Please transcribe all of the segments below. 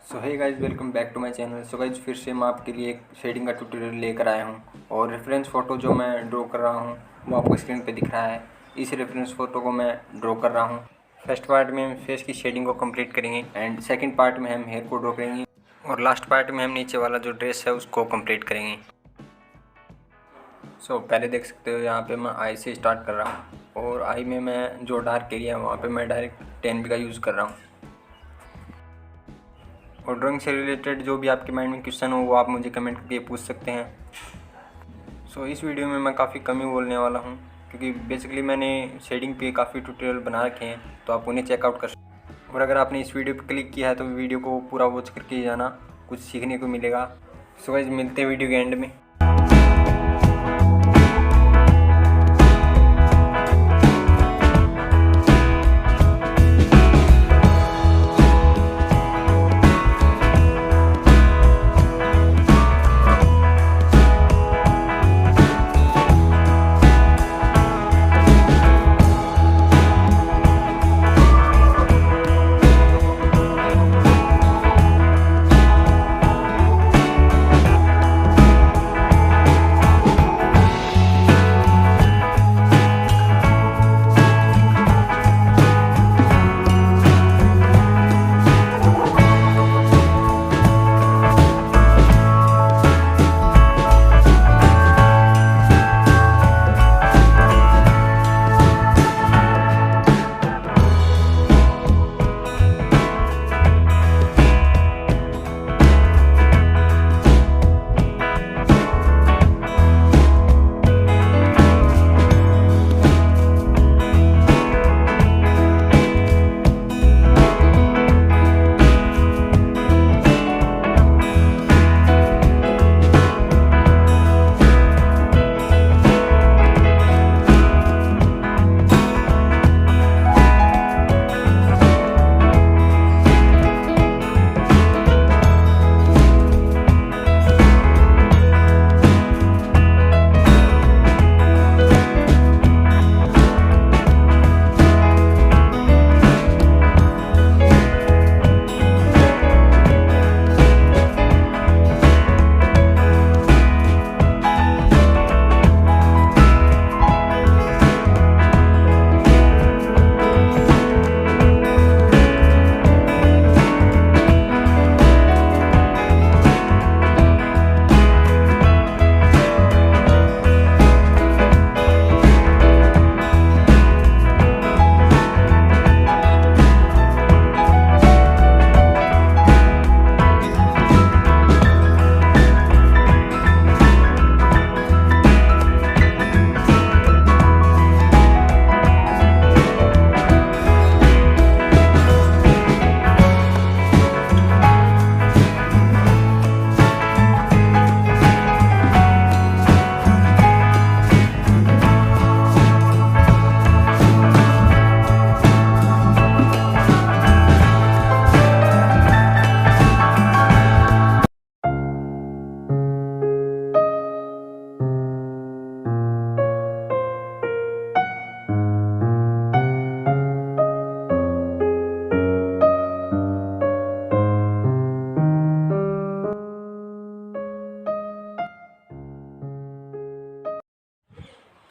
So hey guys, welcome back to my channel. So guys, फिर से मैं आपके लिए एक शेडिंग का ट्यूटोरियल लेकर आया हूं और रेफरेंस फ़ोटो जो मैं ड्रॉ कर रहा हूं वो आपको स्क्रीन पे दिख रहा है। इस रेफरेंस फ़ोटो को मैं ड्रॉ कर रहा हूं। फर्स्ट पार्ट में हम फेस की शेडिंग को कंप्लीट करेंगे एंड सेकंड पार्ट में हम हेयर को ड्रॉ करेंगे और लास्ट पार्ट में हम नीचे वाला जो ड्रेस है उसको कंप्लीट करेंगे। सो पहले देख सकते हो यहाँ पे मैं आई से स्टार्ट कर रहा हूँ और आई में मैं जो डार्क एरिया है वहाँ पे मैं डायरेक्ट 10B का यूज़ कर रहा हूँ। और ड्राइंग से रिलेटेड जो भी आपके माइंड में क्वेश्चन हो वो आप मुझे कमेंट करके पूछ सकते हैं। सो इस वीडियो में मैं काफ़ी कम ही बोलने वाला हूँ क्योंकि बेसिकली मैंने शेडिंग पे काफ़ी ट्यूटोरियल बना रखे हैं, तो आप उन्हें चेकआउट कर सकते हैं। और अगर आपने इस वीडियो पर क्लिक किया है तो वीडियो को पूरा वॉच करके जाना, कुछ सीखने को मिलेगा। सो गाइस, मिलते हैं वीडियो के एंड में।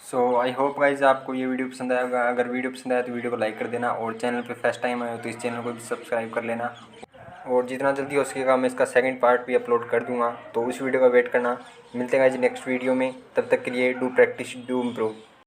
सो आई होप गाइज आपको ये वीडियो पसंद आएगा। अगर वीडियो पसंद आया तो वीडियो को लाइक कर देना और चैनल पे फर्स्ट टाइम आए हो तो इस चैनल को भी सब्सक्राइब कर लेना। और जितना जल्दी हो सकेगा मैं इसका सेकंड पार्ट भी अपलोड कर दूंगा, तो उस वीडियो का वेट करना। मिलते हैं गाइज नेक्स्ट वीडियो में, तब तक के लिए डू प्रैक्टिस डू इम्प्रूव।